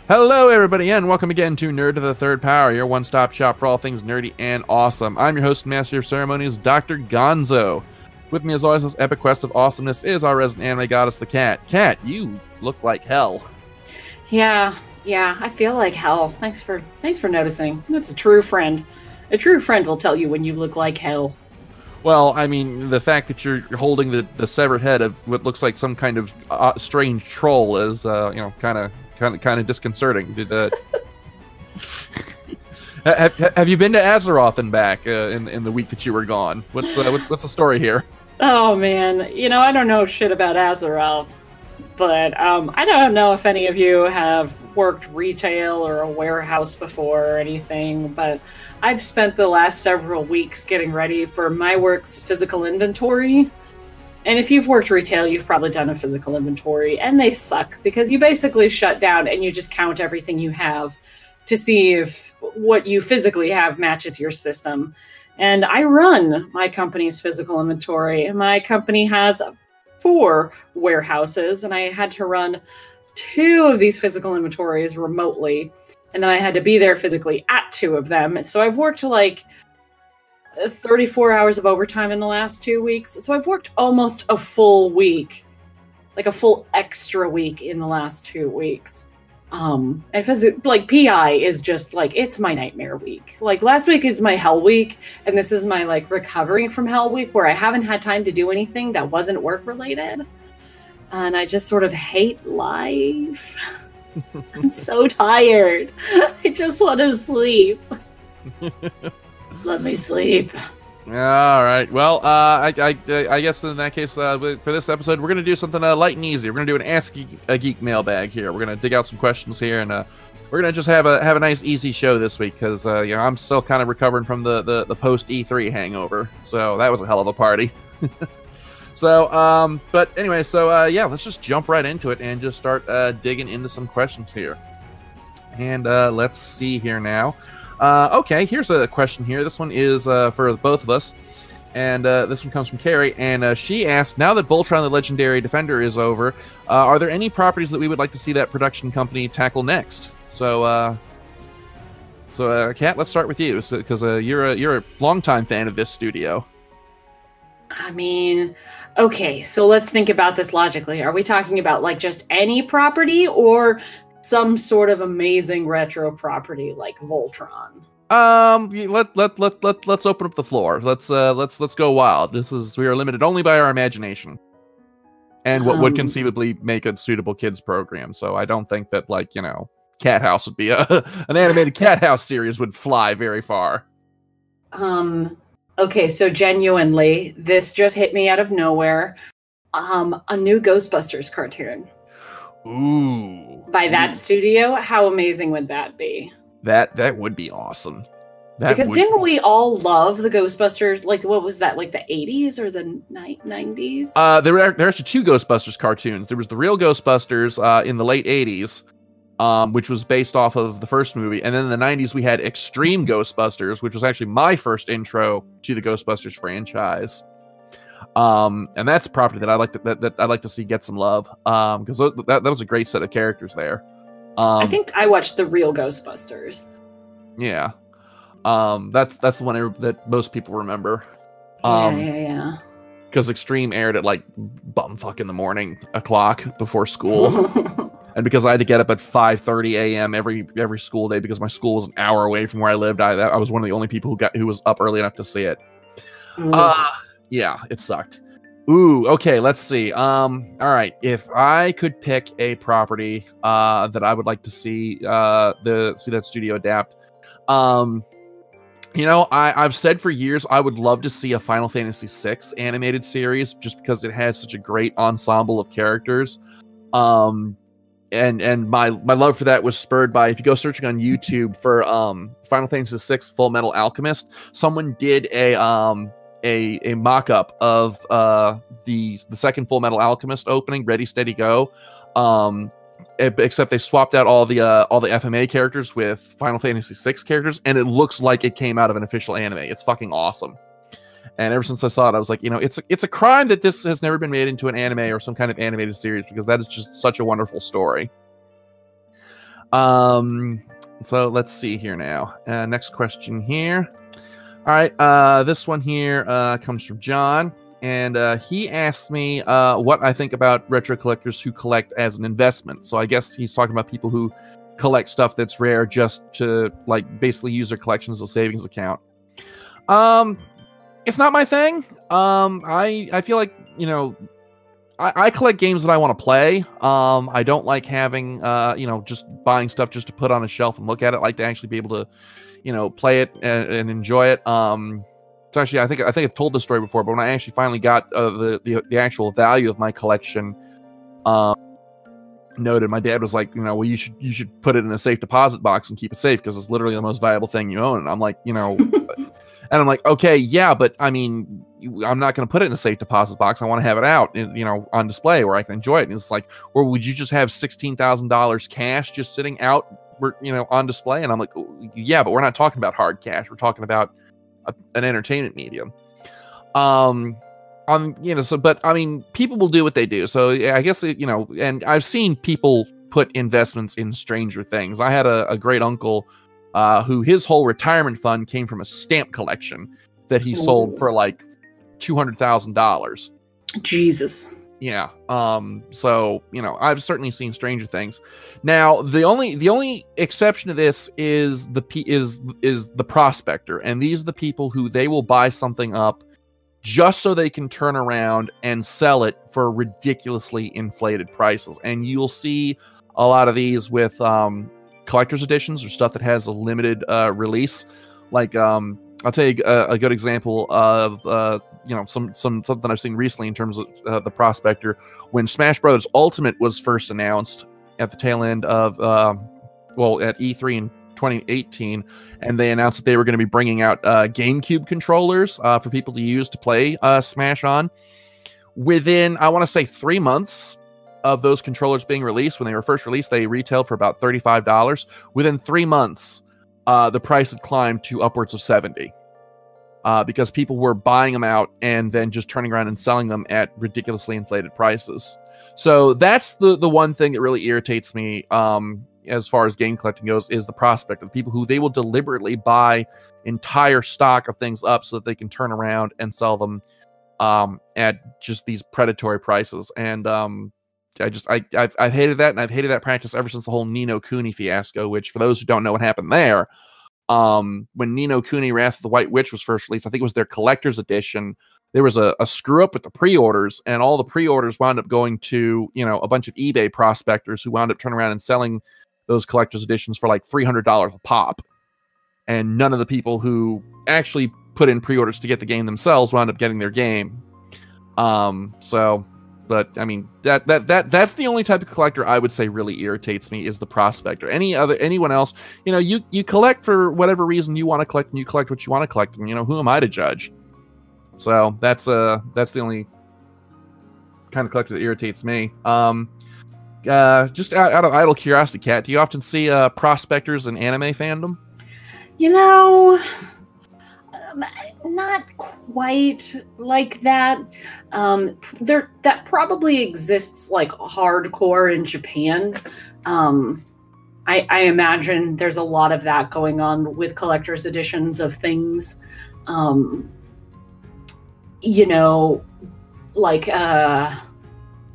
Hello, everybody, and welcome again to Nerd to the Third Power, your one-stop shop for all things nerdy and awesome. I'm your host and master of ceremonies, Dr. Gonzo. With me, as always, this epic quest of awesomeness is our resident anime goddess, the Cat. Cat, you look like hell. Yeah, I feel like hell. Thanks for noticing. That's a true friend. A true friend will tell you when you look like hell. Well, I mean, the fact that you're holding the severed head of what looks like some kind of strange troll is, kind of disconcerting. Have you been to Azeroth and back in the week that you were gone? What's the story here? Oh man, I don't know shit about Azeroth, but I don't know if any of you have worked retail or a warehouse before or anything, but I've spent the last several weeks getting ready for my work's physical inventory. And if you've worked retail, you've probably done a physical inventory, and they suck because you basically shut down and you just count everything you have to see if what you physically have matches your system. And I run my company's physical inventory. My company has 4 warehouses, and I had to run 2 of these physical inventories remotely, and then I had to be there physically at 2 of them. So I've worked like 34 hours of overtime in the last 2 weeks. So I've worked almost a full week, like a full extra week in the last 2 weeks. And PI is just like, it's my nightmare week. Like last week is my hell week, and this is my like recovering from hell week where I haven't had time to do anything that wasn't work related. And I just sort of hate life. I'm so tired. I just want to sleep. Let me sleep. All right. Well, I guess in that case, for this episode, we're going to do something light and easy. We're going to do an Ask a Geek mailbag here. We're going to dig out some questions here, and we're going to just have a nice, easy show this week because I'm still kind of recovering from the post E3 hangover. So that was a hell of a party. So, but anyway, let's just jump right into it and just start digging into some questions here. And let's see here now. Okay, here's a question here. This one is for both of us, and this one comes from Carrie, and she asked, now that Voltron the Legendary Defender is over, are there any properties that we would like to see that production company tackle next? So Kat, let's start with you, because you're a longtime fan of this studio. I mean, okay, so let's think about this logically. Are we talking about like just any property or some sort of amazing retro property like Voltron? Let's open up the floor. Let's go wild. We are limited only by our imagination and what would conceivably make a suitable kids program. So I don't think that Cat House would be an animated Cat House series would fly very far. Okay, so genuinely, this just hit me out of nowhere. A new Ghostbusters cartoon. Ooh. By that studio, how amazing would that be? That would be awesome. Didn't we all love the Ghostbusters? Like, what was that? Like the 80s or the 90s? There were actually 2 Ghostbusters cartoons. There was the real Ghostbusters in the late 80s, which was based off of the first movie. And then in the 90s, we had Extreme Ghostbusters, which was actually my first intro to the Ghostbusters franchise. And that's a property that I'd like to see get some love. Because that was a great set of characters there. I think I watched the real Ghostbusters. Yeah. That's the one that most people remember. Yeah. Because Extreme aired at like bumfuck in the morning o'clock before school. And because I had to get up at 5:30 a.m. every school day because my school was an hour away from where I lived, I was one of the only people who was up early enough to see it. Yeah, it sucked. Ooh, okay, let's see. All right, if I could pick a property that I would like to see that studio adapt, I've said for years I would love to see a Final Fantasy VI animated series just because it has such a great ensemble of characters. And my love for that was spurred by, if you go searching on YouTube for Final Fantasy VI Full Metal Alchemist, someone did a mock-up of the second Full Metal Alchemist opening, Ready Steady Go, except they swapped out all the FMA characters with Final Fantasy VI characters, and it looks like it came out of an official anime. It's fucking awesome. And ever since I saw it, I was like, it's a crime that this has never been made into an anime or some kind of animated series, because that is just such a wonderful story. So let's see here now. Next question here. All right, this one here comes from John, and he asked me what I think about retro collectors who collect as an investment. So I guess he's talking about people who collect stuff that's rare just to like basically use their collection as a savings account. It's not my thing. I feel like, you know, I collect games that I want to play. I don't like having, you know, just buying stuff just to put on a shelf and look at it. I like to actually be able to, you know, play it and enjoy it. It's actually, I think I've told this story before, but when I actually finally got the actual value of my collection noted, my dad was like, you know, well, you should put it in a safe deposit box and keep it safe because it's literally the most valuable thing you own. And I'm like, you know, and I'm like, okay, yeah, but I mean, I'm not going to put it in a safe deposit box. I want to have it out, you know, on display where I can enjoy it. And it's like, or would you just have $16,000 cash just sitting out, you know, on display? And I'm like, yeah, but we're not talking about hard cash. We're talking about an entertainment medium. You know, so, but I mean, people will do what they do. So yeah, I guess, you know, and I've seen people put investments in stranger things. I had a great uncle who his whole retirement fund came from a stamp collection that he sold for like $200,000. Jesus. Yeah. So, you know, I've certainly seen stranger things. Now, the only exception to this is the prospector, and these are the people who they will buy something up just so they can turn around and sell it for ridiculously inflated prices. And you'll see a lot of these with collector's editions or stuff that has a limited release. Like I'll tell you a good example of you know, something I've seen recently in terms of the prospector. When Smash Brothers Ultimate was first announced at the tail end of well, at E3 in 2018, and they announced that they were going to be bringing out GameCube controllers for people to use to play Smash on. Within, I want to say, 3 months of those controllers being released, when they were first released, they retailed for about $35. Within 3 months, the price had climbed to upwards of $70 because people were buying them out and then just turning around and selling them at ridiculously inflated prices. So that's the one thing that really irritates me as far as game collecting goes, is the prospect of people who they will deliberately buy entire stock of things up so that they can turn around and sell them at just these predatory prices. And I've hated that, and I've hated that practice ever since the whole Ni no Kuni fiasco, which, for those who don't know what happened there, when Ni no Kuni Wrath of the White Witch was first released, I think it was their collector's edition, there was a screw up with the pre-orders, and all the pre-orders wound up going to, you know, a bunch of eBay prospectors who wound up turning around and selling those collector's editions for like $300 a pop. And none of the people who actually put in pre-orders to get the game themselves wound up getting their game. So, but I mean, that's the only type of collector I would say really irritates me, is the prospector. Anyone else, you know, you collect for whatever reason you want to collect, and you collect what you want to collect, and, you know, who am I to judge? So that's the only kind of collector that irritates me. Just out of idle curiosity, Kat, do you often see prospectors in anime fandom? You know, not quite like that. That probably exists like hardcore in Japan. I imagine there's a lot of that going on with collector's editions of things. You know, like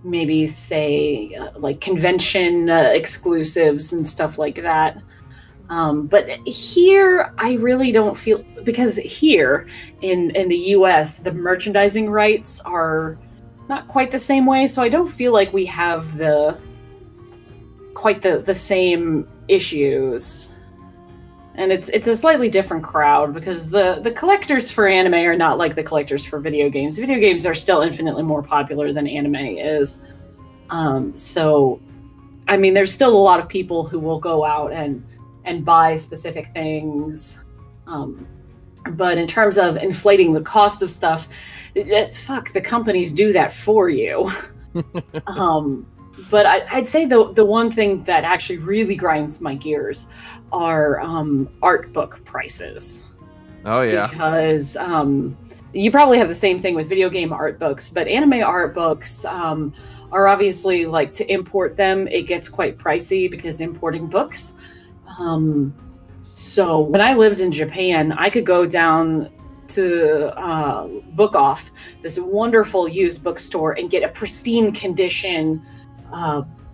maybe say like convention exclusives and stuff like that. But here, I really don't feel, because here in the US, the merchandising rights are not quite the same way. So I don't feel like we have quite the same issues. And it's a slightly different crowd, because the collectors for anime are not like the collectors for video games. Video games are still infinitely more popular than anime is. So, I mean, there's still a lot of people who will go out and buy specific things. But in terms of inflating the cost of stuff, fuck, the companies do that for you. But I'd say the one thing that actually really grinds my gears are art book prices. Oh, yeah. Because you probably have the same thing with video game art books, but anime art books are are obviously like to import them, it gets quite pricey because importing books. So when I lived in Japan, I could go down to Book Off, this wonderful used bookstore, and get a pristine condition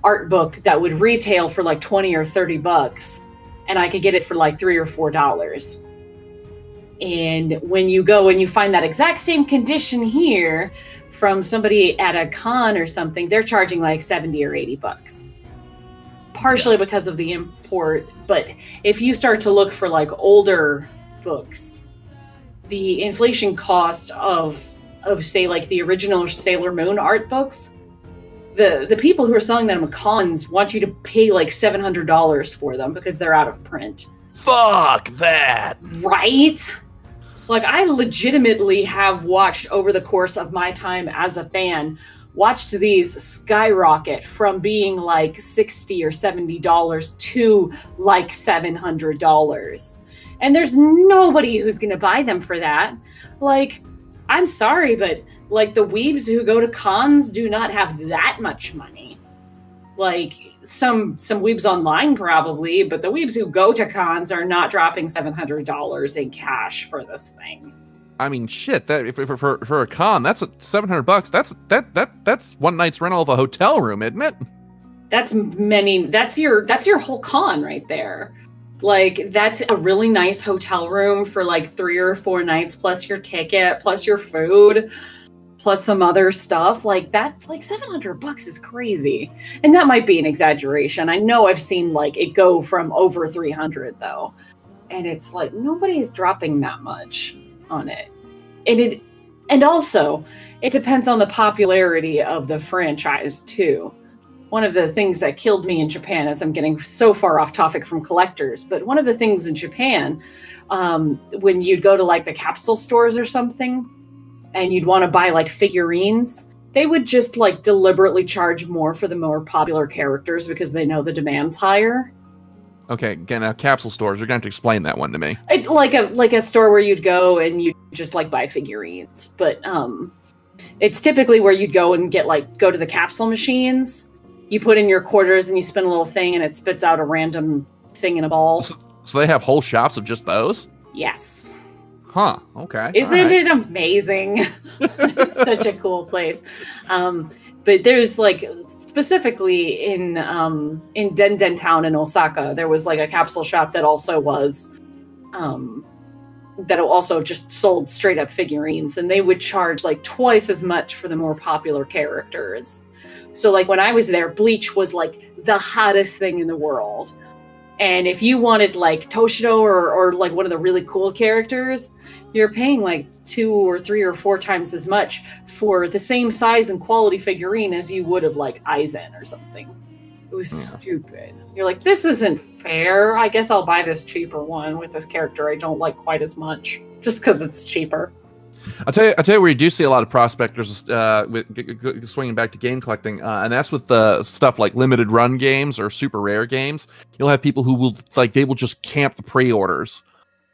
art book that would retail for like 20 or 30 bucks, and I could get it for like $3 or $4. And when you go and you find that exact same condition here from somebody at a con or something, they're charging like 70 or 80 bucks. Partially because of the import, but if you start to look for like older books, the inflation cost of say like the original Sailor Moon art books, the people who are selling them at cons want you to pay like $700 for them because they're out of print. Fuck that. Right? Like, I legitimately have watched over the course of my time as a fan, watched these skyrocket from being like $60 or $70 to like $700. And there's nobody who's going to buy them for that. Like, I'm sorry, but like the weebs who go to cons do not have that much money. Like some weebs online probably, but the weebs who go to cons are not dropping $700 in cash for this thing. I mean, shit. That if for a con, that's $700. That's one night's rental of a hotel room, isn't it? That's your whole con right there. Like, that's a really nice hotel room for like 3 or 4 nights, plus your ticket, plus your food, plus some other stuff. Like, that, like $700 is crazy. And that might be an exaggeration. I know I've seen like it go from over 300 though. And it's like, nobody's dropping that much on it. And also, it depends on the popularity of the franchise too. One of the things that killed me in Japan, as I'm getting so far off topic from collectors, but one of the things in Japan, when you'd go to like the capsule stores or something, and you'd want to buy like figurines, they would just like deliberately charge more for the more popular characters because they know the demand's higher. Okay, again, capsule stores. You're going to have to explain that one to me. Like a store where you'd go and you just like buy figurines, but it's typically where you'd go and go to the capsule machines. You put in your quarters and you spin a little thing and it spits out a random thing in a ball. So they have whole shops of just those? Yes. Huh, okay. Isn't it amazing? It's such a cool place. But there's like, specifically in Denden Town in Osaka, there was like a capsule shop that also was, that also just sold straight up figurines, and they would charge like twice as much for the more popular characters. So like when I was there, Bleach was like the hottest thing in the world. And if you wanted like Toshido or like one of the really cool characters, you're paying like 2 or 3 or 4 times as much for the same size and quality figurine as you would have like Aizen or something. It was stupid. You're like, this isn't fair. I guess I'll buy this cheaper one with this character I don't like quite as much, just because it's cheaper. I'll tell you where you do see a lot of prospectors swinging back to game collecting, and that's with the stuff like limited run games or super rare games. You'll have people who will they will just camp the pre-orders,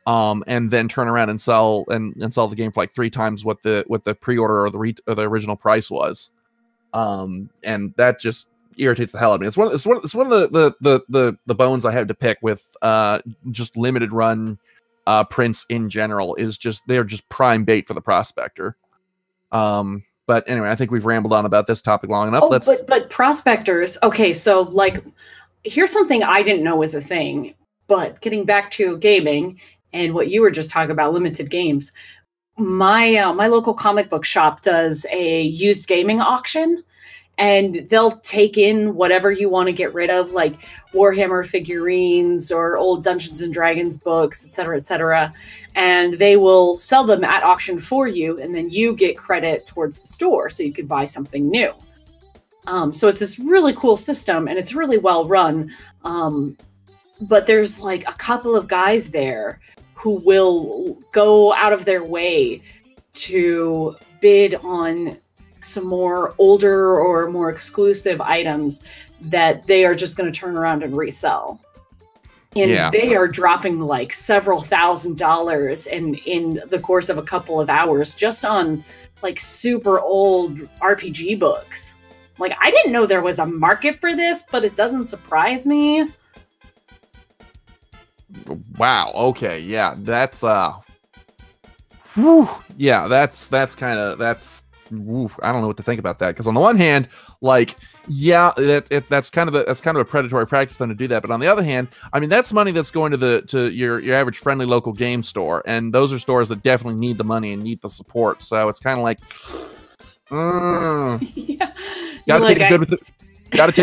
and then turn around and sell the game for like 3 times what the pre-order or the original price was, and that just irritates the hell out of me. It's one of the bones I have to pick with just limited run prints in general. Is just they're just prime bait for the prospector. But anyway, I think we've rambled on about this topic long enough. But prospectors, okay, so like here's something I didn't know was a thing, but getting back to gaming and what you were just talking about, limited games, my local comic book shop does a used gaming auction. And they'll take in whatever you want to get rid of, like Warhammer figurines or old Dungeons and Dragons books, et cetera, and they will sell them at auction for you, and then you get credit towards the store so you could buy something new. So it's this really cool system, and it's really well run. But there's like a couple of guys there who will go out of their way to bid on some more older or more exclusive items that they are just going to turn around and resell. And they are dropping like several $1,000s in the course of a couple of hours just on like super old RPG books. Like, I didn't know there was a market for this, but it doesn't surprise me. Wow. Okay. Yeah. That's whew, yeah. That's kind of whew, I don't know what to think about that, because on the one hand, like, yeah, that's kind of a predatory practice then to do that. But on the other hand, I mean, that's money that's going to your average friendly local game store, and those are stores that definitely need the money and need the support. So it's kind of like, Yeah. gotta take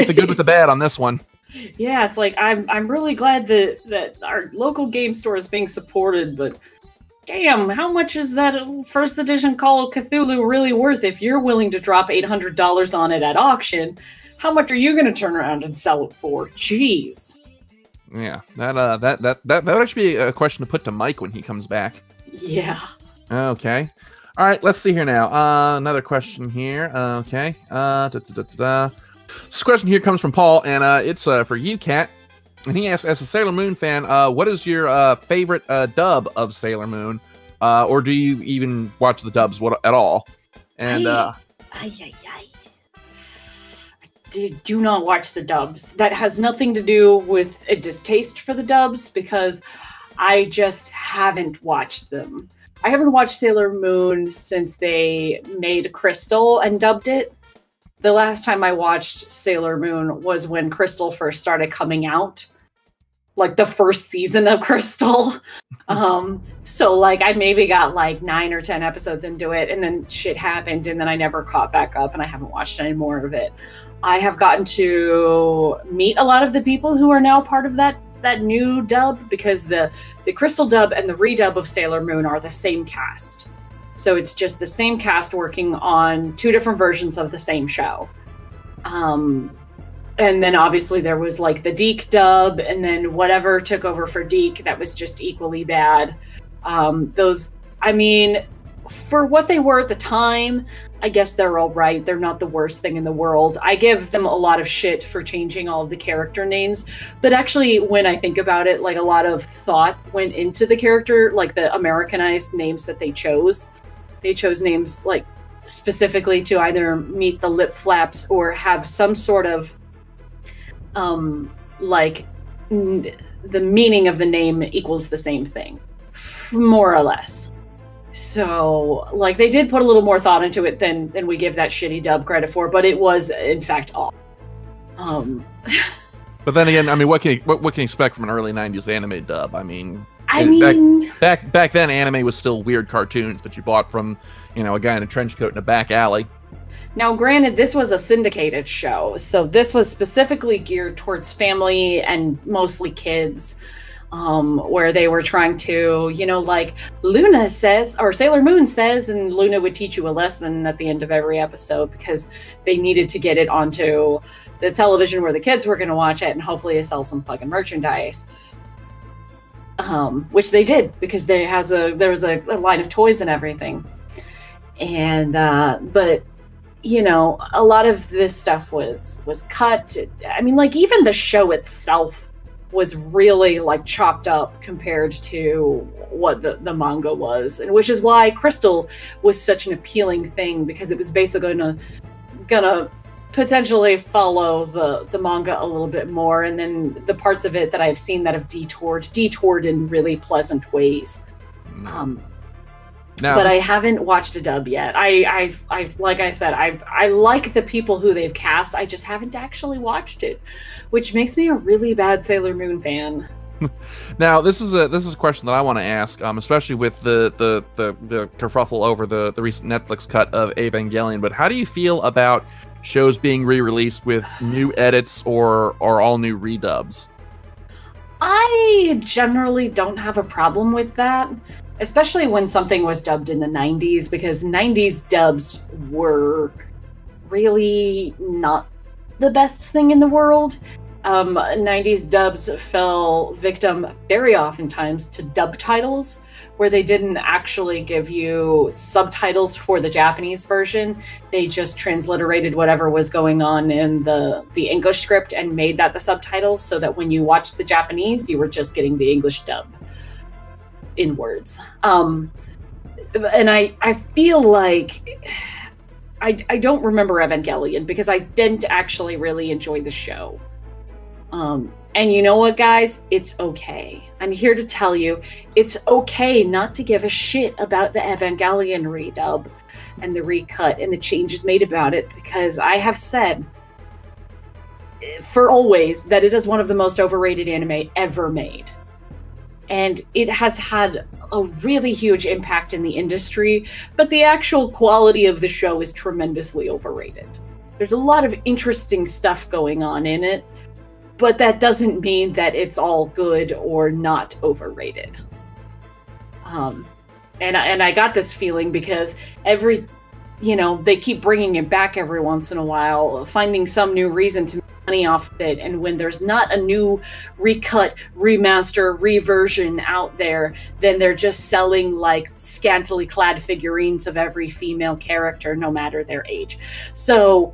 the good with the bad on this one. Yeah, it's like I'm really glad that our local game store is being supported, but damn, how much is that first edition Call of Cthulhu really worth if you're willing to drop $800 on it at auction? How much are you going to turn around and sell it for? Jeez. Yeah, that would actually be a question to put to Mike when he comes back. Yeah. Okay. All right, let's see here now. Another question here. Okay. This question here comes from Paul, and it's for you, Kat. And he asks, as a Sailor Moon fan, what is your favorite dub of Sailor Moon? Or do you even watch the dubs at all? And I do not watch the dubs. That has nothing to do with a distaste for the dubs, because I just haven't watched them. I haven't watched Sailor Moon since they made Crystal and dubbed it. The last time I watched Sailor Moon was when Crystal first started coming out. Like the first season of Crystal. So like I maybe got like 9 or 10 episodes into it, and then shit happened, and then I never caught back up, and I haven't watched any more of it. I have gotten to meet a lot of the people who are now part of that new dub, because the Crystal dub and the redub of Sailor Moon are the same cast. So it's just the same cast working on 2 different versions of the same show. And then obviously there was like the Deke dub, and then whatever took over for Deke that was just equally bad. Those, I mean, for what they were at the time, I guess they're all right. They're not the worst thing in the world. I give them a lot of shit for changing all of the character names. But actually, when I think about it, like a lot of thought went into the character, like the Americanized names that they chose. They chose names like specifically to either meet the lip flaps or have some sort of like the meaning of the name equals the same thing, more or less. So like they did put a little more thought into it than we give that shitty dub credit for, but it was in fact all. But then again, I mean, what can you expect from an early '90s anime dub? I mean, back then, anime was still weird cartoons that you bought from, a guy in a trench coat in a back alley. Now, granted, this was a syndicated show, so this was specifically geared towards family and mostly kids, where they were trying to, like Luna says, or Sailor Moon says, and Luna would teach you a lesson at the end of every episode, because they needed to get it onto the television where the kids were going to watch it, and hopefully sell some fucking merchandise. Which they did, because there was a line of toys and everything. And, but a lot of this stuff was cut. I mean, like, even the show itself was really, like, chopped up compared to what the manga was. And which is why Crystal was such an appealing thing, because it was basically gonna potentially follow the manga a little bit more. And then the parts of it that I've seen that have detoured in really pleasant ways. But I haven't watched a dub yet. I like I said, I like the people who they've cast. I just haven't actually watched it, which makes me a really bad Sailor Moon fan. Now, this is a question that I want to ask, especially with the kerfuffle over the recent Netflix cut of Evangelion. But how do you feel about shows being re-released with new edits or all new redubs? I generally don't have a problem with that, especially when something was dubbed in the 90s, because 90s dubs were really not the best thing in the world. 90s dubs fell victim very oftentimes to dub titles, where they didn't actually give you subtitles for the Japanese version. They just transliterated whatever was going on in the English script and made that the subtitles, so that when you watched the Japanese, you were just getting the English dub in words. And I feel like I don't remember Evangelion because I didn't actually really enjoy the show. And you know what, guys? It's okay. I'm here to tell you, it's okay not to give a shit about the Evangelion redub and the recut and the changes made about it, because I have said for always that it is one of the most overrated anime ever made. And it has had a really huge impact in the industry, but the actual quality of the show is tremendously overrated. There's a lot of interesting stuff going on in it, but that doesn't mean that it's all good or not overrated. And I got this feeling because they keep bringing it back every once in a while, finding some new reason to make money off of it. And when there's not a new recut, remaster, reversion out there, then they're just selling like scantily clad figurines of every female character, no matter their age. So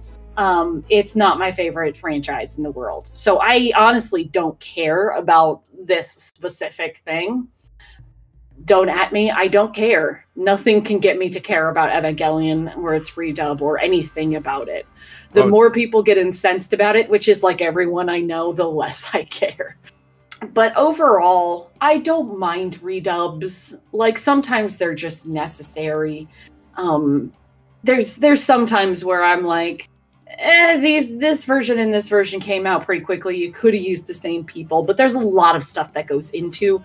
it's not my favorite franchise in the world. So I honestly don't care about this specific thing. Don't at me. I don't care. Nothing can get me to care about Evangelion or its redub or anything about it. The more people get incensed about it, which is like everyone I know, the less I care. But overall, I don't mind redubs. Like, sometimes they're just necessary. There's sometimes where I'm like, this version and this version came out pretty quickly. You could have used the same people, but there's a lot of stuff that goes into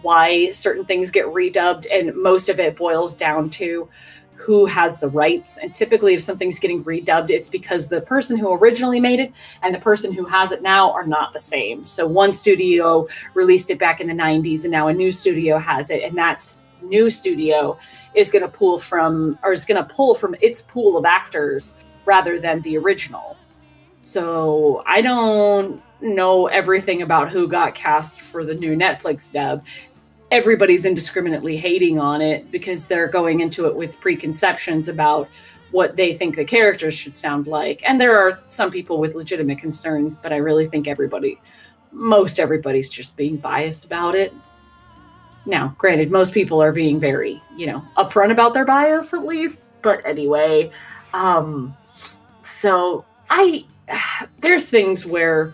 why certain things get redubbed, and most of it boils down to who has the rights. And typically if something's getting redubbed, it's because the person who originally made it and the person who has it now are not the same. So one studio released it back in the 90s and now a new studio has it, and that new studio is going to pull from its pool of actors rather than the original. So I don't know everything about who got cast for the new Netflix dub. Everybody's indiscriminately hating on it because they're going into it with preconceptions about what they think the characters should sound like. And there are some people with legitimate concerns, but I really think most everybody's just being biased about it. Now, granted, most people are being very, upfront about their bias at least. But anyway, so there's things where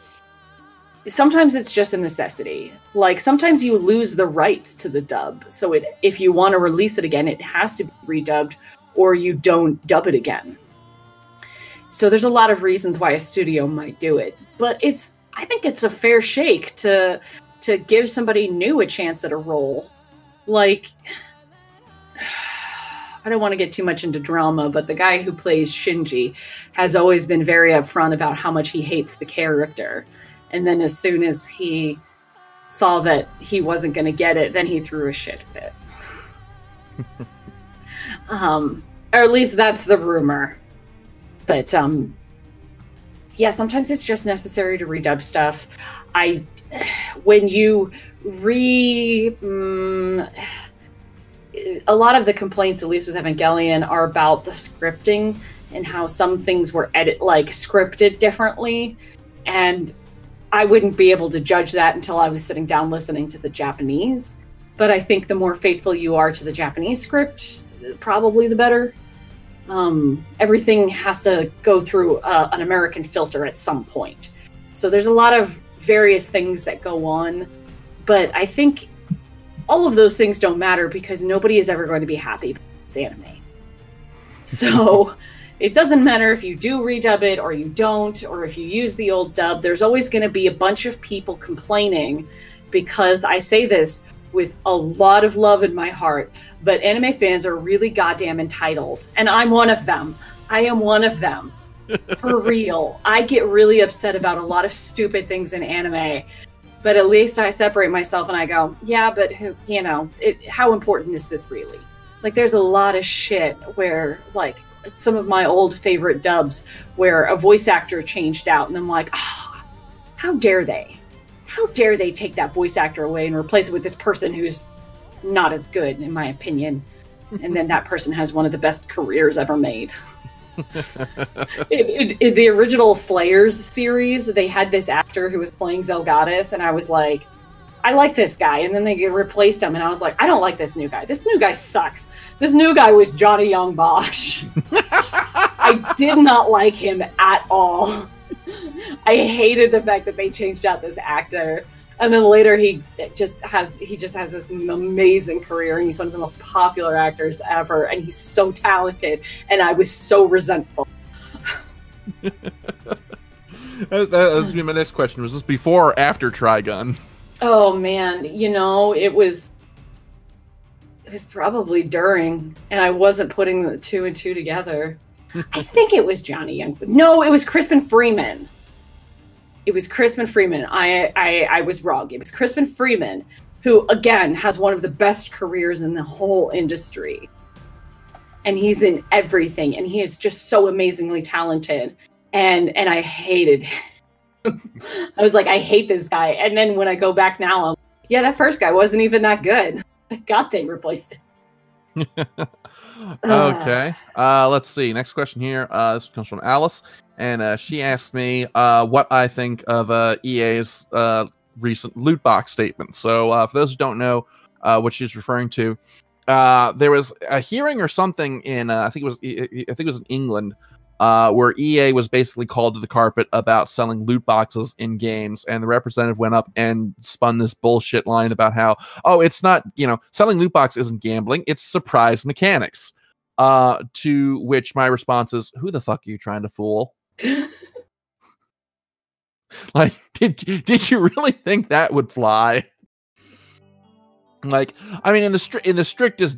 sometimes it's just a necessity. Like, sometimes you lose the rights to the dub. So if you want to release it again, it has to be redubbed or you don't dub it again. So there's a lot of reasons why a studio might do it. But I think it's a fair shake to give somebody new a chance at a role. Like, I don't want to get too much into drama, but the guy who plays Shinji has always been very upfront about how much he hates the character. And then as soon as he saw that he wasn't going to get it, then he threw a shit fit. Or at least that's the rumor. But yeah, sometimes it's just necessary to redub stuff. When you a lot of the complaints, at least with Evangelion, are about the scripting and how some things were scripted differently. And I wouldn't be able to judge that until I was sitting down listening to the Japanese. But I think the more faithful you are to the Japanese script, probably the better. Everything has to go through an American filter at some point. So there's a lot of various things that go on. But I think all of those things don't matter because nobody is ever going to be happy with this anime. So it doesn't matter if you do redub it or you don't, or if you use the old dub, there's always going to be a bunch of people complaining, because I say this with a lot of love in my heart, but anime fans are really goddamn entitled. And I'm one of them. I am one of them. For real. I get really upset about a lot of stupid things in anime. But at least I separate myself and I go, yeah, but how important is this really? Like, there's a lot of shit where, like, some of my old favorite dubs where a voice actor changed out and I'm like, how dare they? How dare they take that voice actor away and replace it with this person who's not as good, in my opinion. And then that person has one of the best careers ever made. In the original Slayers series, they had this actor who was playing Zelgadis, and I was like, I like this guy. And then they replaced him, and I was like, I don't like this new guy. This new guy sucks. This new guy was Johnny Young Bosch. I did not like him at all. I hated the fact that they changed out this actor. And then later he just has this amazing career, and he's one of the most popular actors ever, and he's so talented, and I was so resentful. That was gonna be my next question. Was this before or after Trigun? Oh man, it was probably during, and I wasn't putting the two and two together. I think it was Johnny Young. No, it was Crispin Freeman. It was Crispin Freeman. I was wrong. It was Crispin Freeman, who, again, has one of the best careers in the whole industry. And he's in everything, and he is just so amazingly talented. And I hated him. I was like, I hate this guy. And then when I go back now, I'm like, yeah, that first guy wasn't even that good. God, they replaced him. Okay. Let's see. Next question here. This comes from Alice. And she asked me what I think of EA's recent loot box statement. So for those who don't know what she's referring to, there was a hearing or something in I think it was in England where EA was basically called to the carpet about selling loot boxes in games, and the representative went up and spun this bullshit line about how, oh, it's not, selling loot box isn't gambling, it's surprise mechanics. To which my response is, who the fuck are you trying to fool? Like, did you really think that would fly? Like, I mean, in the strictest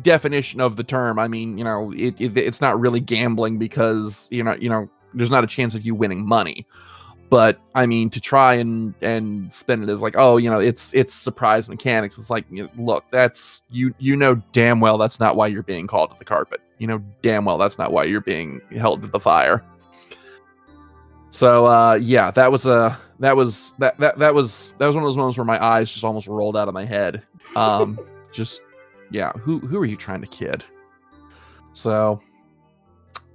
definition of the term, I mean, it's not really gambling because there's not a chance of you winning money. But I mean, to try and spin it as like, oh, it's surprise mechanics. It's like, look, that's you damn well that's not why you're being called to the carpet. Damn well that's not why you're being held to the fire. So yeah, that was one of those moments where my eyes just almost rolled out of my head. Just yeah, who are you trying to kid? So,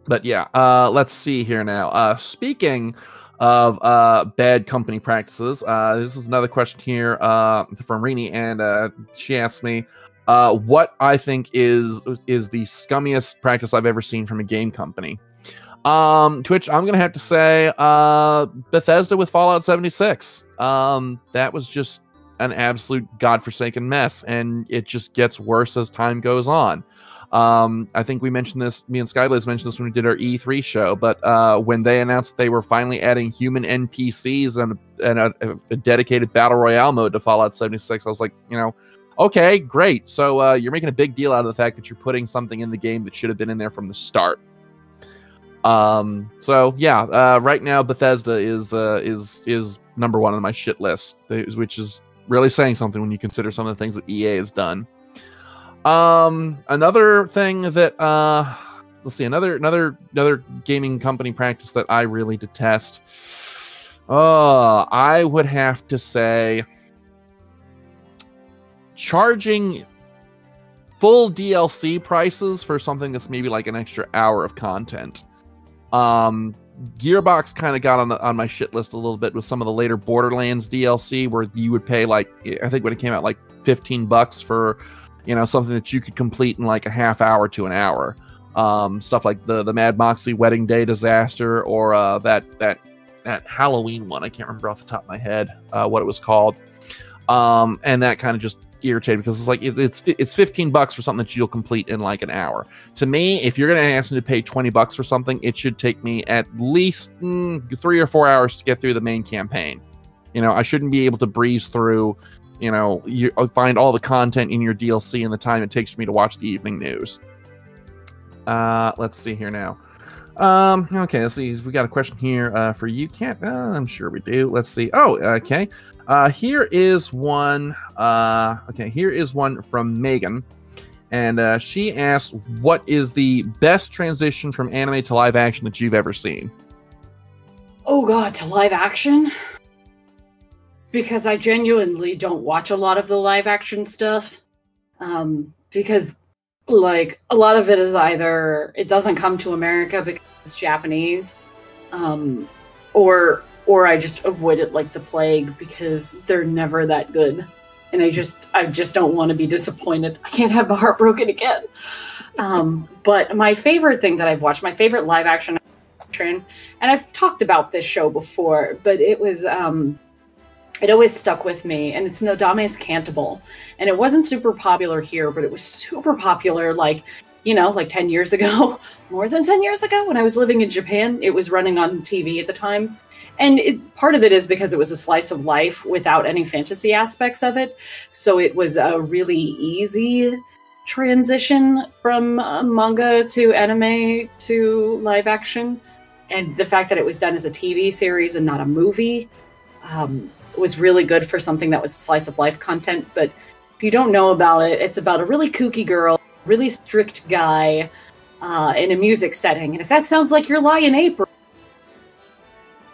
but yeah, let's see here now. Speaking of bad company practices, this is another question here from Rini, and she asked me what I think is the scummiest practice I've ever seen from a game company. To which I'm gonna have to say Bethesda with Fallout 76. That was just an absolute godforsaken mess, and it just gets worse as time goes on. I think we mentioned this, me and Skyblaze mentioned this when we did our E3 show, but when they announced they were finally adding human NPCs and a dedicated Battle Royale mode to Fallout 76, I was like, okay, great. So you're making a big deal out of the fact that you're putting something in the game that should have been in there from the start. So yeah, right now Bethesda is number one on my shit list, which is really saying something when you consider some of the things that EA has done. Another thing that let's see, another gaming company practice that I really detest. I would have to say charging full DLC prices for something that's maybe like an extra hour of content. Gearbox kind of got on my shit list a little bit with some of the later Borderlands DLC, where you would pay like, I think when it came out, like $15 for something that you could complete in like a half hour to an hour. Stuff like the Mad Moxie Wedding Day Disaster, or that Halloween one. I can't remember off the top of my head what it was called. And that kind of just irritated, because it's like it's $15 for something that you'll complete in like an hour. To me, if you're gonna ask me to pay $20 for something, it should take me at least 3 or 4 hours to get through the main campaign. I shouldn't be able to breeze through, you find all the content in your DLC in the time it takes for me to watch the evening news. Let's see here now. Okay, let's see. We got a question here for you, Kat. I'm sure we do. Let's see. Oh, okay. Here is one. Here is one from Megan, and she asks, "What is the best transition from anime to live action that you've ever seen?" Oh God, to live action? Because I genuinely don't watch a lot of the live action stuff. Because like a lot of it is either it doesn't come to America because it's Japanese, or I just avoid it like the plague because they're never that good. And I just don't want to be disappointed. I can't have my heart broken again. But my favorite thing that I've watched, my favorite live action, and I've talked about this show before, but it was it always stuck with me, and it's Nodame's Cantabile. And it wasn't super popular here, but it was super popular, like, you know, like 10 years ago, more than 10 years ago, when I was living in Japan. It was running on TV at the time. And part of it is because it was a slice of life without any fantasy aspects of it. So it was a really easy transition from manga to anime to live action. And the fact that it was done as a TV series and not a movie was really good for something that was slice of life content. But if you don't know about it, it's about a really kooky girl, really strict guy in a music setting. And if that sounds like your lie in April,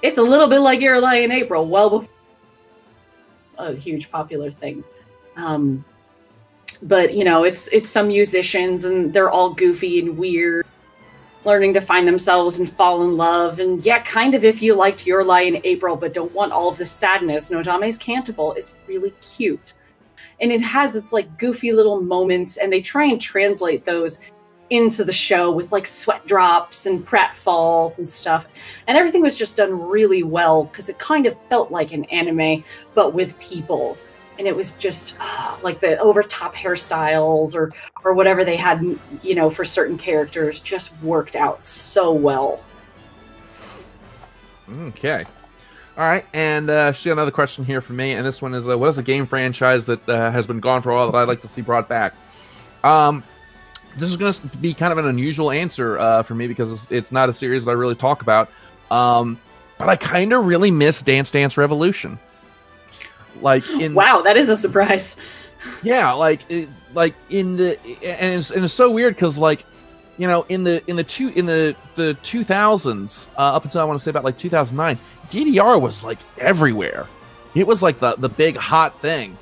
it's a little bit like your lie in April, well before a huge popular thing. But, you know, it's some musicians, and they're all goofy and weird, learning to find themselves and fall in love. And yeah, kind of if you liked Your Lie in April but don't want all of the sadness, Nodame's Cantabile is really cute. And it has its like goofy little moments, and they try and translate those into the show with like sweat drops and pratfalls and stuff. And everything was just done really well because it kind of felt like an anime, but with people. And it was just like the over-top hairstyles or whatever they had, you know, for certain characters just worked out so well. Okay. All right, and she's got another question here for me, and this one is, what is a game franchise that has been gone for a while that I'd like to see brought back? This is going to be kind of an unusual answer for me because it's not a series that I really talk about, but I kind of really miss Dance Dance Revolution. Like wow, that is a surprise. Yeah, and it's so weird because, like, you know, in the 2000s up until I want to say about like 2009, DDR was like everywhere. It was like the big hot thing,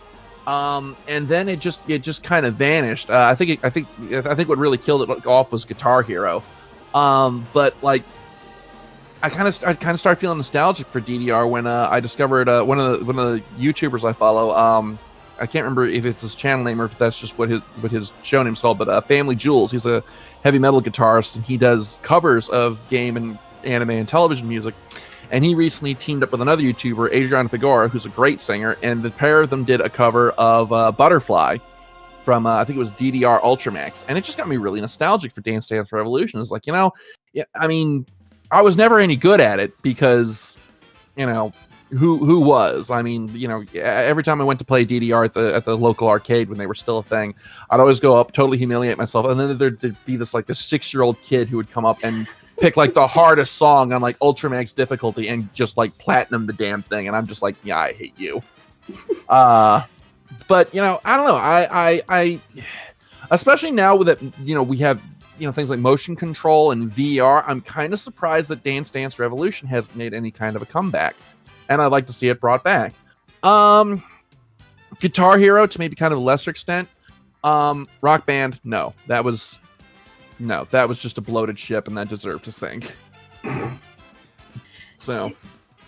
and then it just kind of vanished. I think what really killed it off was Guitar Hero, but like I kind of started feeling nostalgic for DDR when I discovered one of the YouTubers I follow. I can't remember if it's his channel name or if that's just what his show name's called, but Family Jewels. He's a heavy metal guitarist, and he does covers of game and anime and television music. And he recently teamed up with another YouTuber, Adrian Figueroa, who's a great singer, and the pair of them did a cover of Butterfly from, I think it was DDR Ultramax. And it just got me really nostalgic for Dance Dance Revolution. It's like, you know, yeah, I mean, I was never any good at it because, you know, who was? I mean, you know, every time I went to play DDR at the local arcade when they were still a thing, I'd always go up, totally humiliate myself, and then there'd be this 6-year-old kid who would come up and pick like the hardest song on like Ultramax difficulty and just like platinum the damn thing, and I'm just like, yeah, I hate you. But you know, I don't know. I especially now that, you know, we have, you know, things like motion control and VR, I'm kind of surprised that Dance Dance Revolution hasn't made any kind of a comeback, and I'd like to see it brought back. Guitar Hero to maybe kind of a lesser extent. Rock Band, no, that was just a bloated ship, and that deserved to sink. So,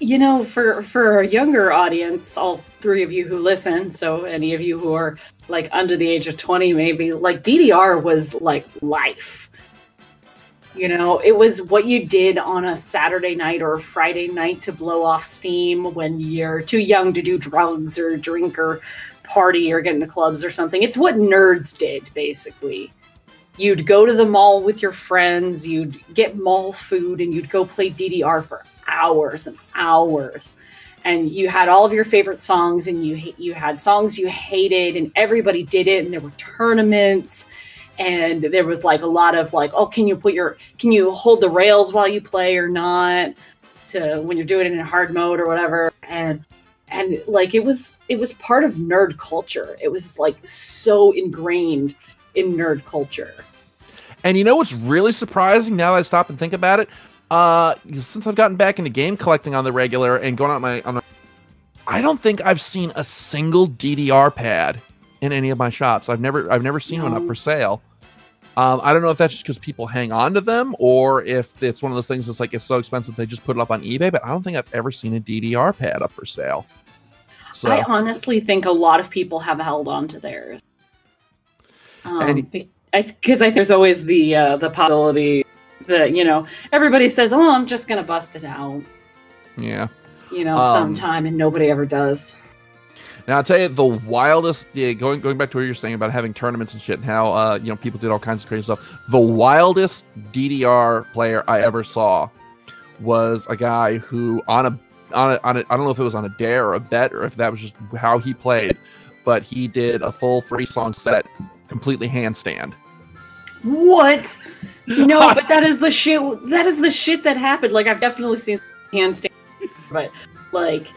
you know, for a younger audience, all three of you who listen, so any of you who are like under the age of 20, maybe, like DDR was like life. You know, it was what you did on a Saturday night or a Friday night to blow off steam when you're too young to do drugs or drink or party or get into clubs or something. It's what nerds did, basically. You'd go to the mall with your friends, you'd get mall food, and you'd go play DDR for hours and hours. And you had all of your favorite songs, and you had songs you hated, and everybody did it, and there were tournaments. And there was like a lot of like, oh, can you hold the rails while you play or not, to when you're doing it in hard mode or whatever. And like it was part of nerd culture. It was like so ingrained in nerd culture. And you know what's really surprising now that I stop and think about it? Since I've gotten back into game collecting on the regular and going out I don't think I've seen a single DDR pad in any of my shops. I've never seen one up for sale. I don't know if that's just because people hang on to them, or if it's one of those things that's like, it's so expensive they just put it up on eBay, but I don't think I've ever seen a DDR pad up for sale. So I honestly think a lot of people have held on to theirs. And Because there's always the possibility that, you know, everybody says, "Oh, I'm just gonna bust it out." Yeah. You know, sometime, and nobody ever does. Now I'll tell you the wildest. Yeah, going back to what you're saying about having tournaments and shit, and how you know, people did all kinds of crazy stuff. The wildest DDR player I ever saw was a guy who on a I don't know if it was on a dare or a bet or if that was just how he played, but he did a full 3-song set completely handstand. What? No, but that is the shit. That is the shit that happened. Like, I've definitely seen handstand, but like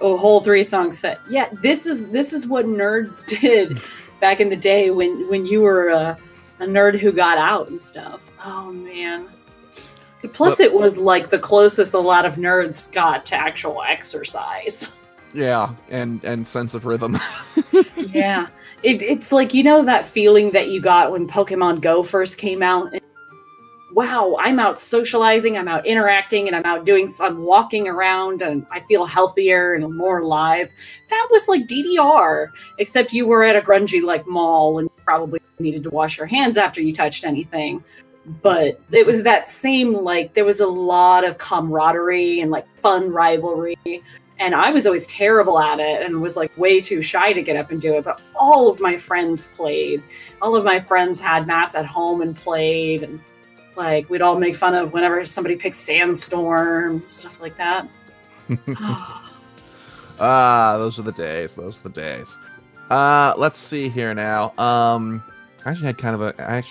a whole 3-song set. Yeah, this is what nerds did back in the day when you were a nerd who got out and stuff. Oh man. Plus, it was like the closest a lot of nerds got to actual exercise. Yeah, and sense of rhythm. Yeah. It's like, you know, that feeling that you got when Pokemon Go first came out? And, wow, I'm out socializing, I'm out interacting, and I'm walking around, and I feel healthier and more alive. That was like DDR, except you were at a grungy, like, mall, and probably needed to wash your hands after you touched anything. But it was that same, like, there was a lot of camaraderie and, like, fun rivalry. And I was always terrible at it and was, like, way too shy to get up and do it. But all of my friends played. All of my friends had mats at home and played. And, like, we'd all make fun of whenever somebody picked Sandstorm, stuff like that. Those are the days. Those are the days. Let's see here now. I actually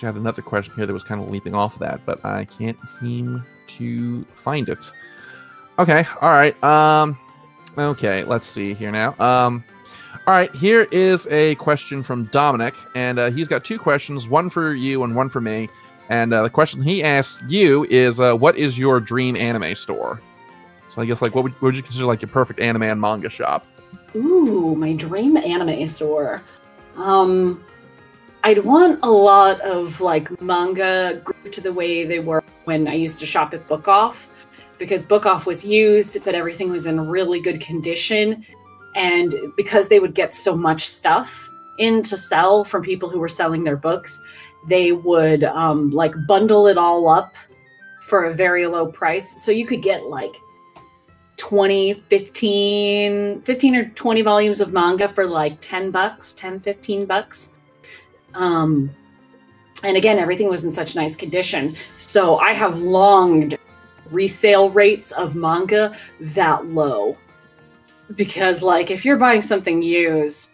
had another question here that was kind of leaping off of that, but I can't seem to find it. Okay, all right. Okay, let's see here now. All right, here is a question from Dominic, and he's got 2 questions, one for you and one for me. And the question he asked you is, what is your dream anime store? So I guess, like, what would you consider like your perfect anime and manga shop? Ooh, my dream anime store. I'd want a lot of, like, manga grouped the way they were when I used to shop at Book Off, because Book Off was used, but everything was in really good condition. And because they would get so much stuff in to sell from people who were selling their books, they would like bundle it all up for a very low price. So you could get like 15 or 20 volumes of manga for like $10, $10-15. And again, everything was in such nice condition. So I have longed resale rates of manga that low, because, like, if you're buying something used,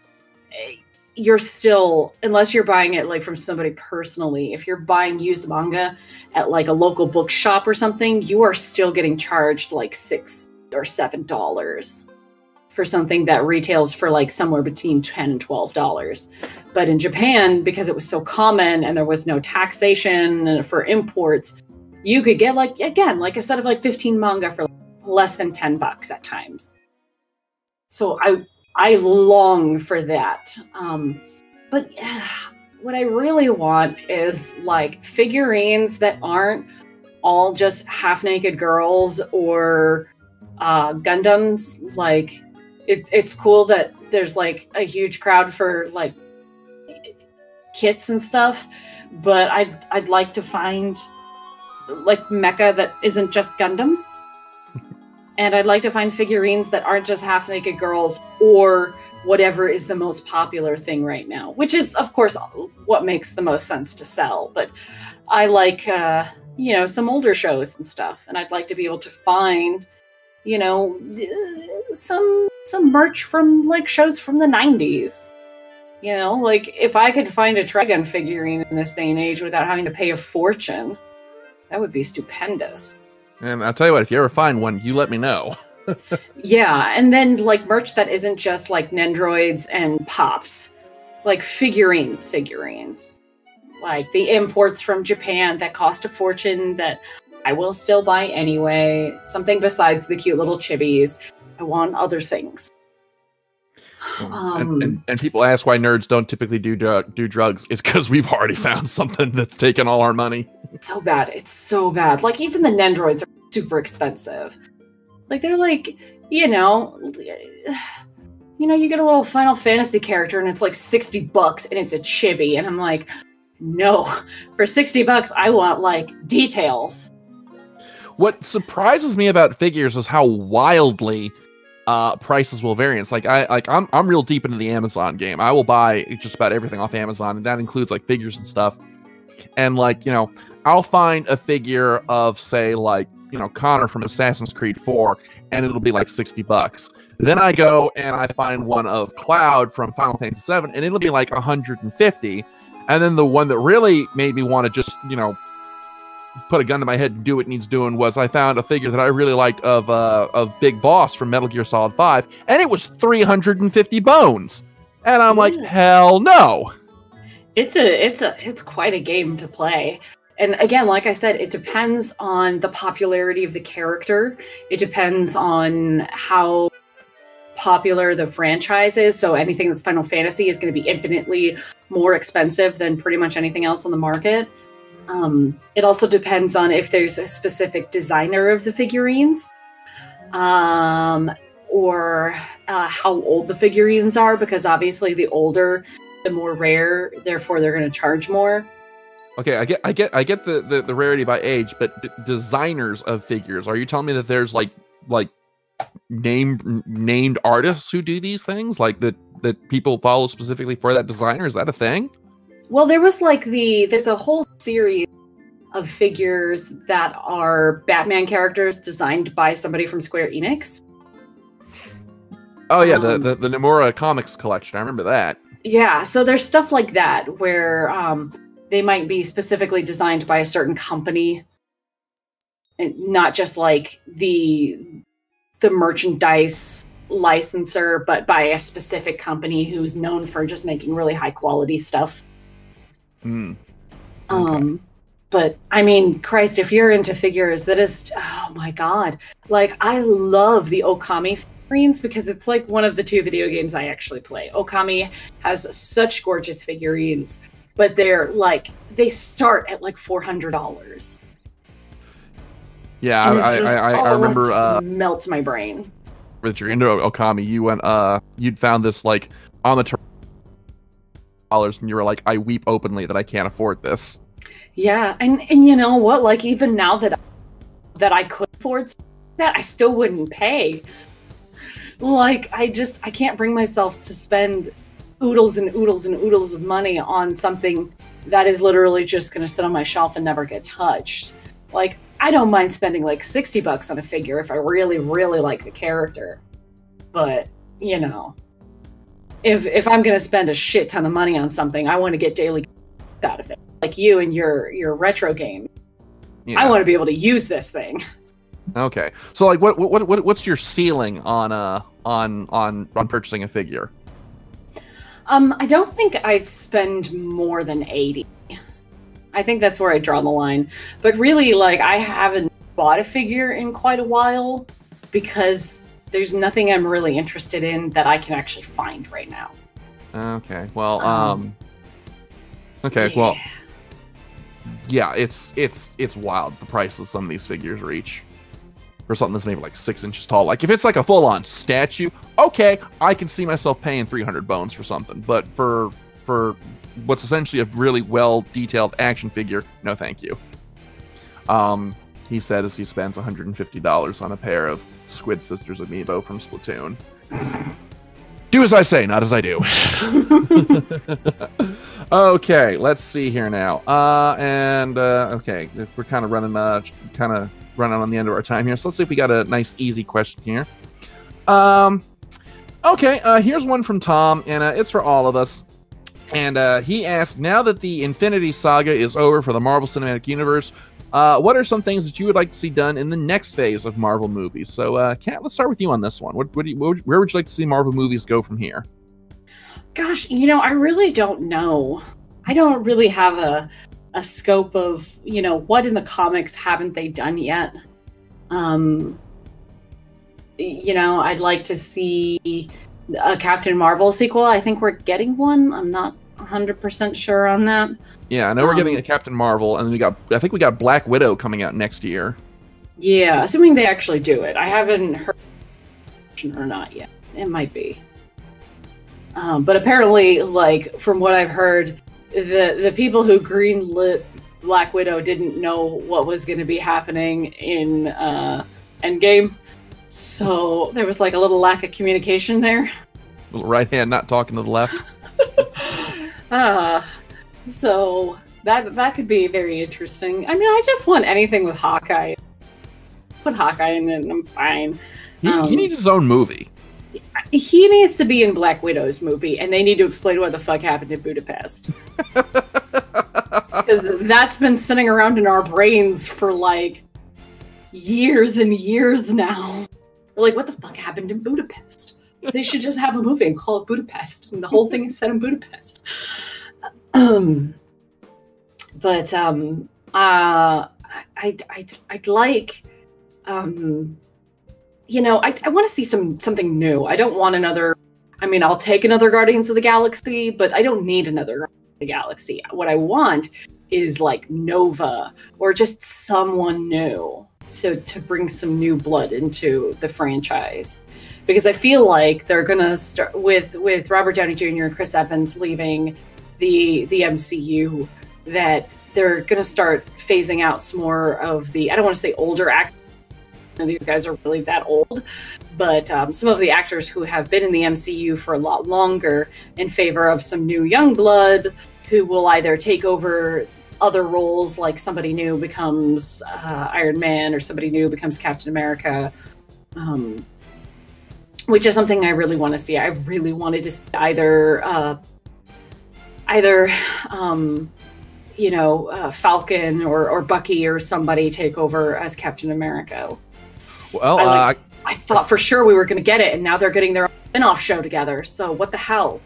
you're still, unless you're buying it like from somebody personally, if you're buying used manga at like a local bookshop or something, you are still getting charged like $6 or $7 for something that retails for like somewhere between $10 and $12. But in Japan, because it was so common and there was no taxation for imports, you could get, like, again, like a set of like 15 manga for less than $10 at times. So I long for that. But what I really want is like figurines that aren't all just half-naked girls or Gundams. Like, it's cool that there's like a huge crowd for like kits and stuff, but I'd like to find like mecha that isn't just Gundam. And I'd like to find figurines that aren't just half-naked girls or whatever is the most popular thing right now, which is, of course, what makes the most sense to sell. But I like, you know, some older shows and stuff. And I'd like to be able to find, you know, some merch from, like, shows from the 90s. You know, like, if I could find a Trigun figurine in this day and age without having to pay a fortune, that would be stupendous. And I'll tell you what, if you ever find one, you let me know. Yeah, and then like merch that isn't just like Nendroids and Pops. Like figurines. Like the imports from Japan that cost a fortune that I will still buy anyway. Something besides the cute little chibis. I want other things. And people ask why nerds don't typically do drugs. It's because we've already found something that's taken all our money. It's so bad. It's so bad. Like, even the Nendroids are super expensive. Like, they're like, you know, you get a little Final Fantasy character and it's like $60 and it's a chibi. And I'm like, no, for $60, I want like details. What surprises me about figures is how wildly prices will vary. It's like I'm real deep into the Amazon game. I will buy just about everything off Amazon, and that includes like figures and stuff. And like, you know, I'll find a figure of, say, like, you know, Connor from Assassin's Creed 4, and it'll be like $60. Then I go and I find one of Cloud from Final Fantasy 7, and it'll be like 150. And then the one that really made me want to just, you know, put a gun to my head and do what needs doing was I found a figure that I really liked of Big Boss from Metal Gear Solid 5, and it was 350 bones. And I'm like, hell no. It's quite a game to play. And again, like I said, it depends on the popularity of the character. It depends on how popular the franchise is. So anything that's Final Fantasy is going to be infinitely more expensive than pretty much anything else on the market. It also depends on if there's a specific designer of the figurines, or how old the figurines are, because obviously the older, the more rare, therefore they're going to charge more. Okay, I get the rarity by age, but designers of figures, are you telling me that there's like named artists who do these things, like that people follow specifically for that designer? Is that a thing? Well, there was like there's a whole series of figures that are Batman characters designed by somebody from Square Enix. Oh yeah, the Nomura Comics collection. I remember that. Yeah, so there's stuff like that where they might be specifically designed by a certain company, and not just like the merchandise licensor, but by a specific company who's known for just making really high quality stuff. Okay. But I mean, Christ, if you're into figures, that is, oh my God. Like, I love the Okami figurines because it's like one of the 2 video games I actually play. Okami has such gorgeous figurines, but they're like, they start at like $400. Yeah, I remember. It just melts my brain. That you're into Okami, you'd found this like on the dollars, and you were like, I weep openly that I can't afford this. Yeah, and you know what? Like, even now that I could afford that, I still wouldn't pay. Like, I can't bring myself to spend oodles and oodles and oodles of money on something that is literally just going to sit on my shelf and never get touched. Like, I don't mind spending like $60 on a figure if I really, really like the character. But, you know, if I'm going to spend a shit ton of money on something, I want to get daily out of it. Like you and your retro game. Yeah. I want to be able to use this thing. Okay. So like what's your ceiling on purchasing a figure? I don't think I'd spend more than $80. I think that's where I draw the line. But really, like, I haven't bought a figure in quite a while because there's nothing I'm really interested in that I can actually find right now. Okay. Well, okay. Yeah. Well, yeah, it's wild the prices some of these figures reach for something that's maybe like 6 inches tall. Like if it's like a full-on statue, okay, I can see myself paying 300 bones for something. But for what's essentially a really well-detailed action figure, no thank you. He said as he spends $150 on a pair of Squid Sisters amiibo from Splatoon. Do as I say, not as I do. Okay, let's see here now. Okay, we're kind of running on the end of our time here. So let's see if we got a nice, easy question here. Okay, here's one from Tom, and it's for all of us. And he asked, now that the Infinity Saga is over for the Marvel Cinematic Universe, what are some things that you would like to see done in the next phase of Marvel movies? So, Kat, let's start with you on this one. Where would you like to see Marvel movies go from here? Gosh, you know, I really don't know. I don't really have a scope of, you know, what in the comics haven't they done yet. You know, I'd like to see a Captain Marvel sequel. I think we're getting one. I'm not 100% sure on that. Yeah, I know we're getting a Captain Marvel, and I think we got Black Widow coming out next year. Yeah, assuming they actually do it. I haven't heard or not yet. It might be. But apparently, like, from what I've heard, the people who greenlit Black Widow didn't know what was going to be happening in Endgame, so there was like a little lack of communication there. Little right hand not talking to the left. So that could be very interesting. I mean, I just want anything with Hawkeye. Put Hawkeye in it and I'm fine. He needs his own movie. He needs to be in Black Widow's movie, and they need to explain what the fuck happened in Budapest. Because that's been sitting around in our brains for like years and years now. We're like, what the fuck happened in Budapest? They should just have a movie and call it Budapest, and the whole thing is set in Budapest. But I'd like, you know, I want to see something new. I don't want another. I mean, I'll take another Guardians of the Galaxy, but I don't need another Guardians of the Galaxy. What I want is like Nova or just someone new to bring some new blood into the franchise. Because I feel like they're gonna start with Robert Downey Jr. and Chris Evans leaving the MCU, that they're gonna start phasing out some more of the, I don't want to say older actors. These guys are really that old, but some of the actors who have been in the MCU for a lot longer, in favor of some new young blood who will either take over other roles, like somebody new becomes Iron Man or somebody new becomes Captain America, which is something I really want to see. I really wanted to see either you know, Falcon or Bucky or somebody take over as Captain America. Well, I thought for sure we were going to get it, and now they're getting their own spin-off show together. So what the hell?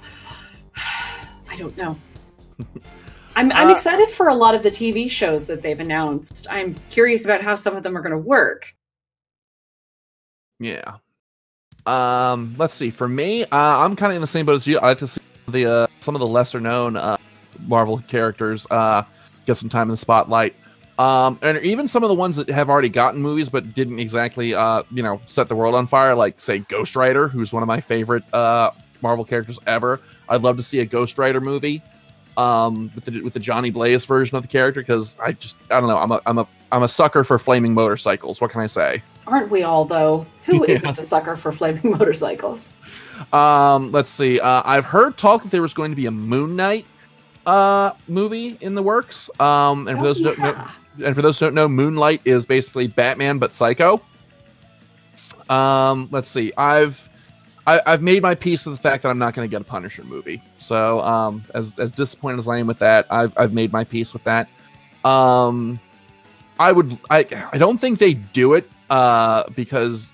I don't know. I'm excited for a lot of the TV shows that they've announced. I'm curious about how some of them are going to work. Yeah. Let's see. For me, I'm kind of in the same boat as you. I like to see some of the lesser-known Marvel characters get some time in the spotlight. And even some of the ones that have already gotten movies but didn't exactly, you know, set the world on fire, like, say, Ghost Rider, who's one of my favorite Marvel characters ever. I'd love to see a Ghost Rider movie with the Johnny Blaze version of the character, because I don't know, I'm a sucker for flaming motorcycles. What can I say? Aren't we all, though? Who isn't a sucker for flaming motorcycles? Let's see. I've heard talk that there was going to be a Moon Knight movie in the works. And for those who don't know, Moonlight is basically Batman but psycho. Let's see. I've made my peace with the fact that I'm not going to get a Punisher movie. So as disappointed as I am with that, I've made my peace with that. I don't think they do it because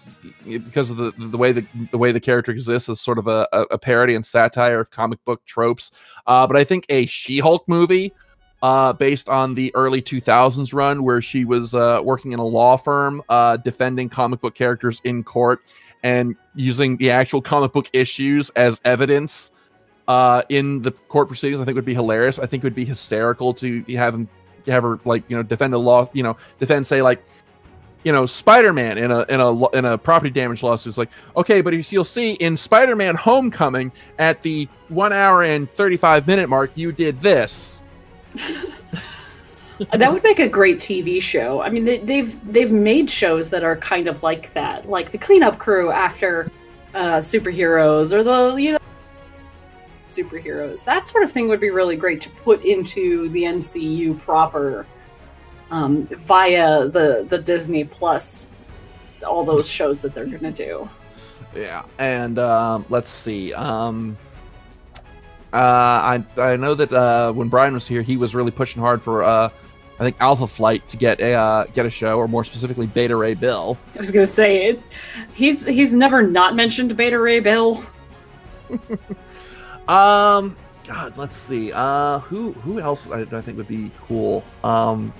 of the way the character exists as sort of a parody and satire of comic book tropes. But I think a She-Hulk movie based on the early 2000s run, where she was working in a law firm defending comic book characters in court and using the actual comic book issues as evidence in the court proceedings, I think would be hilarious. I think it would be hysterical to have her, like, you know, defend a law, you know, say, like, you know, Spider-Man in a property damage lawsuit. It's like, okay, but you'll see in Spider-Man Homecoming at the 1 hour and 35-minute mark, you did this. That would make a great TV show. I mean, they've made shows that are kind of like that, like the cleanup crew after superheroes, or the, you know, superheroes. That sort of thing would be really great to put into the MCU proper, via the Disney Plus, all those shows that they're gonna do. Yeah, and let's see. I know that when Brian was here, he was really pushing hard for I think Alpha Flight to get a show, or more specifically Beta Ray Bill. I was gonna say it. He's never not mentioned Beta Ray Bill. God, let's see. Who else I think would be cool? Part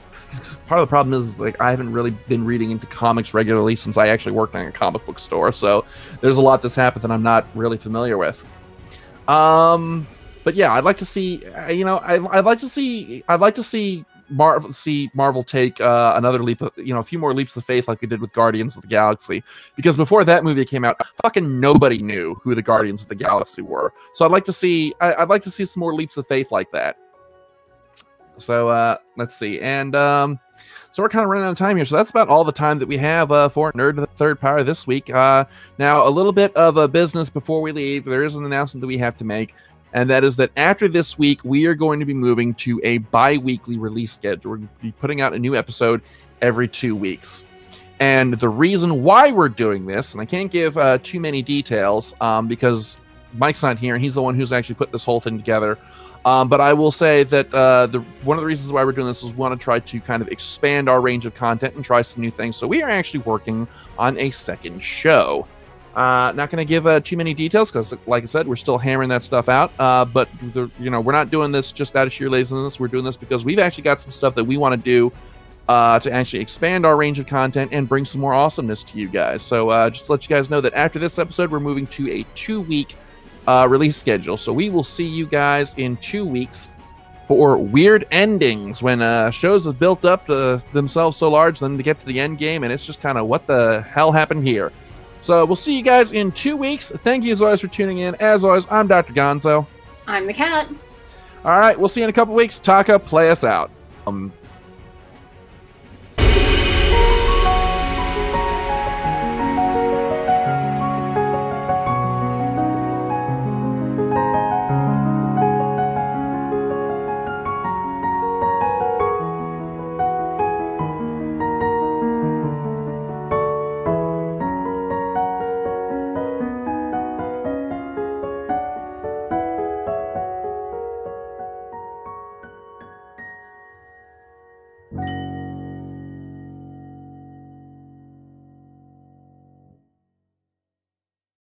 of the problem is, like, I haven't really been reading into comics regularly since I actually worked in a comic book store, so there's a lot that's happened that I'm not really familiar with. But yeah, I'd like to see. You know, I'd like to see Marvel take another leap, a few more leaps of faith like they did with Guardians of the Galaxy. Because before that movie came out, fucking nobody knew who the Guardians of the Galaxy were. So I'd like to see some more leaps of faith like that. So let's see. And so we're kind of running out of time here. So that's about all the time that we have for Nerd to the Third Power this week. Now, a little bit of a business before we leave. There is an announcement that we have to make. And that is that after this week, we are going to be moving to a bi-weekly release schedule. We're going to be putting out a new episode every 2 weeks. And the reason why we're doing this, and I can't give too many details because Mike's not here, and he's the one who's actually put this whole thing together. But I will say that one of the reasons why we're doing this is we want to try to kind of expand our range of content and try some new things. So we are actually working on a second show. Not going to give too many details because, like I said, we're still hammering that stuff out. But we're not doing this just out of sheer laziness. We're doing this because we've actually got some stuff that we want to do to actually expand our range of content and bring some more awesomeness to you guys. So just to let you guys know that after this episode, we're moving to a 2-week release schedule. So we will see you guys in 2 weeks for Weird Endings, when shows have built up to themselves so large, then to get to the end game, and it's just kind of what the hell happened here. So we'll see you guys in 2 weeks. Thank you as always for tuning in. As always, I'm Dr. Gonzo. I'm the cat. All right, we'll see you in a couple weeks. Taka, play us out.